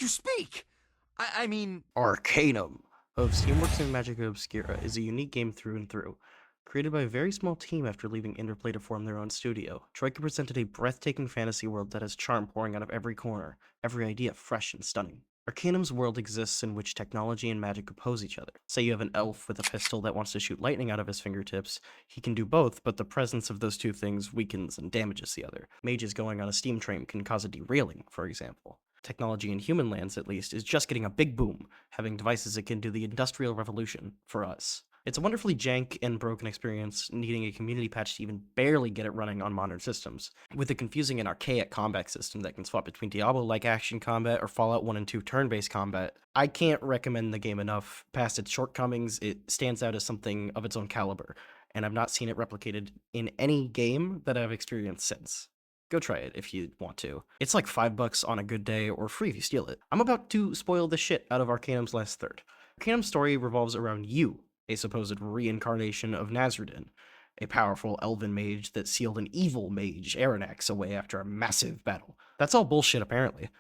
You speak! I mean, Arcanum of Steamworks and Magica Obscura is a unique game through and through. Created by a very small team after leaving Interplay to form their own studio, Troika presented a breathtaking fantasy world that has charm pouring out of every corner, every idea fresh and stunning. Arcanum's world exists in which technology and magic oppose each other. Say you have an elf with a pistol that wants to shoot lightning out of his fingertips. He can do both, but the presence of those two things weakens and damages the other. Mages going on a steam train can cause a derailing, for example. Technology in human lands, at least, is just getting a big boom, having devices akin to the Industrial Revolution for us. It's a wonderfully jank and broken experience, needing a community patch to even barely get it running on modern systems, with a confusing and archaic combat system that can swap between Diablo-like action combat or Fallout 1 and 2 turn-based combat. I can't recommend the game enough. Past its shortcomings, it stands out as something of its own caliber, and I've not seen it replicated in any game that I've experienced since. Go try it if you want to. It's like $5 on a good day, or free if you steal it. I'm about to spoil the shit out of Arcanum's last third. Arcanum's story revolves around you, a supposed reincarnation of Nazruddin, a powerful elven mage that sealed an evil mage, Aranax, away after a massive battle. That's all bullshit, apparently.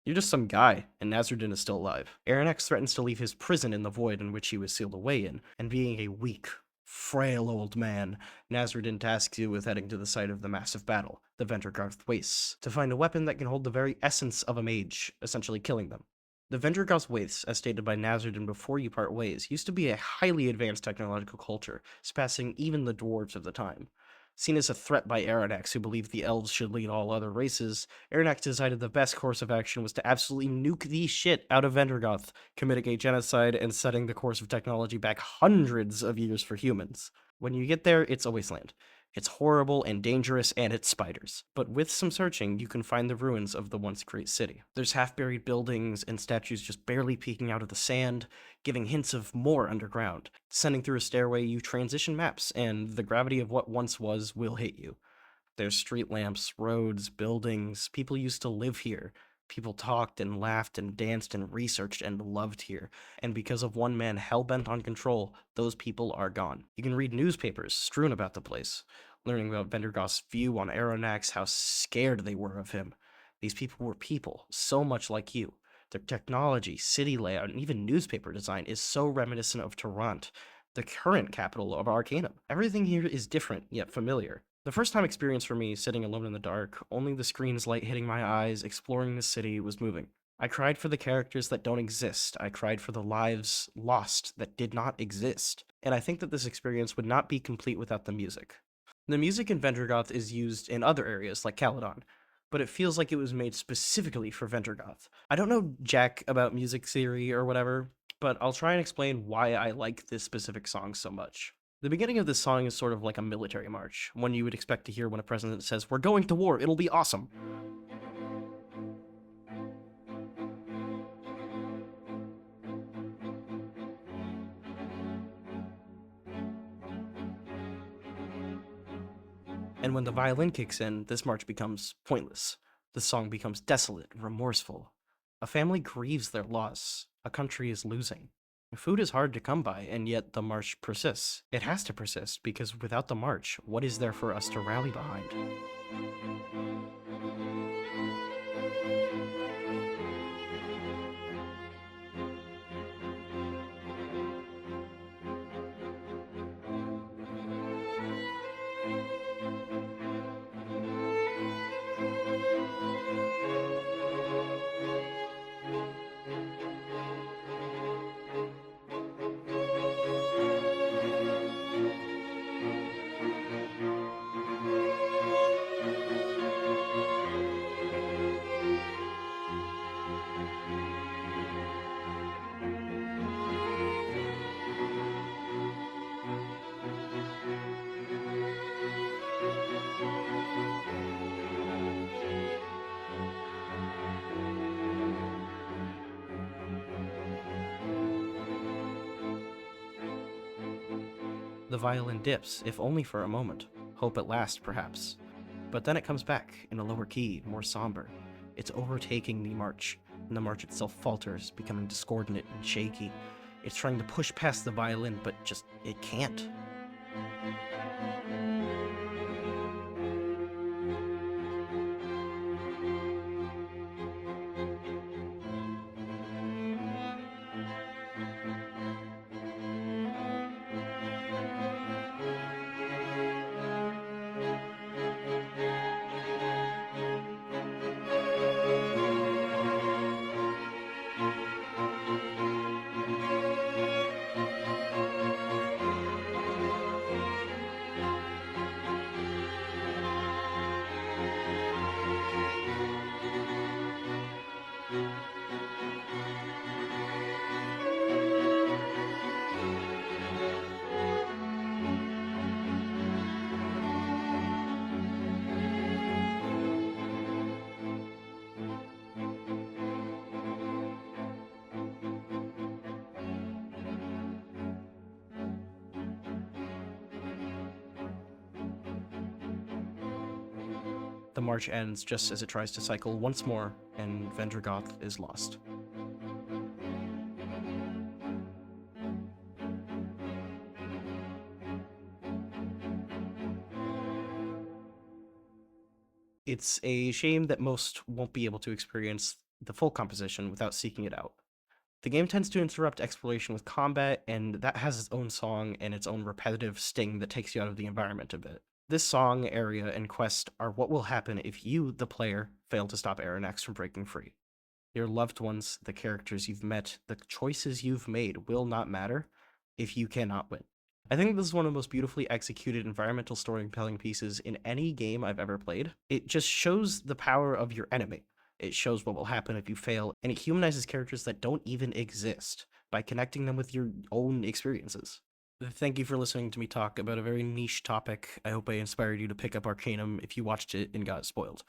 You're just some guy, and Nazruddin is still alive. Aranax threatens to leave his prison in the void in which he was sealed away in, and being a weak, frail old man, Nazruddin tasks you with heading to the site of the massive battle, the Vendigroth Wastes, to find a weapon that can hold the very essence of a mage, essentially killing them. The Vendigroth Wastes, as stated by Nazruddin before you part ways, used to be a highly advanced technological culture, surpassing even the dwarves of the time. Seen as a threat by Aranax, who believed the elves should lead all other races, Aranax decided the best course of action was to absolutely nuke the shit out of Vendigroth, committing a genocide and setting the course of technology back hundreds of years for humans. When you get there, it's a wasteland. It's horrible and dangerous, and it's spiders. But with some searching, you can find the ruins of the once great city. There's half-buried buildings and statues just barely peeking out of the sand, giving hints of more underground. Descending through a stairway, you transition maps, and the gravity of what once was will hit you. There's street lamps, roads, buildings. People used to live here. People talked and laughed and danced and researched and loved here. And because of one man hell-bent on control, those people are gone. You can read newspapers strewn about the place, learning about Vendergoth's view on Aronnax, how scared they were of him. These people were people, so much like you. Their technology, city layout, and even newspaper design is so reminiscent of Tarant, the current capital of Arcanum. Everything here is different, yet familiar. The first time experience for me, sitting alone in the dark, only the screen's light hitting my eyes, exploring the city, was moving. I cried for the characters that don't exist. I cried for the lives lost that did not exist. And I think that this experience would not be complete without the music. The music in Ventrigoth is used in other areas, like Caledon, but it feels like it was made specifically for Ventrigoth. I don't know jack about music theory or whatever, but I'll try and explain why I like this specific song so much. The beginning of this song is sort of like a military march, one you would expect to hear when a president says, "We're going to war, it'll be awesome." And when the violin kicks in, this march becomes pointless. The song becomes desolate and remorseful. A family grieves their loss. A country is losing. Food is hard to come by, and yet the march persists. It has to persist, because without the march, what is there for us to rally behind? The violin dips, if only for a moment. Hope at last, perhaps. But then it comes back, in a lower key, more somber. It's overtaking the march, and the march itself falters, becoming discordant and shaky. It's trying to push past the violin, but just, it can't. The march ends just as it tries to cycle once more, and Vendigroth is lost. It's a shame that most won't be able to experience the full composition without seeking it out. The game tends to interrupt exploration with combat, and that has its own song and its own repetitive sting that takes you out of the environment a bit. This song, area, and quest are what will happen if you, the player, fail to stop Arronax from breaking free. Your loved ones, the characters you've met, the choices you've made will not matter if you cannot win. I think this is one of the most beautifully executed environmental storytelling pieces in any game I've ever played. It just shows the power of your enemy. It shows what will happen if you fail, and it humanizes characters that don't even exist by connecting them with your own experiences. Thank you for listening to me talk about a very niche topic. I hope I inspired you to pick up Arcanum if you watched it and got spoiled.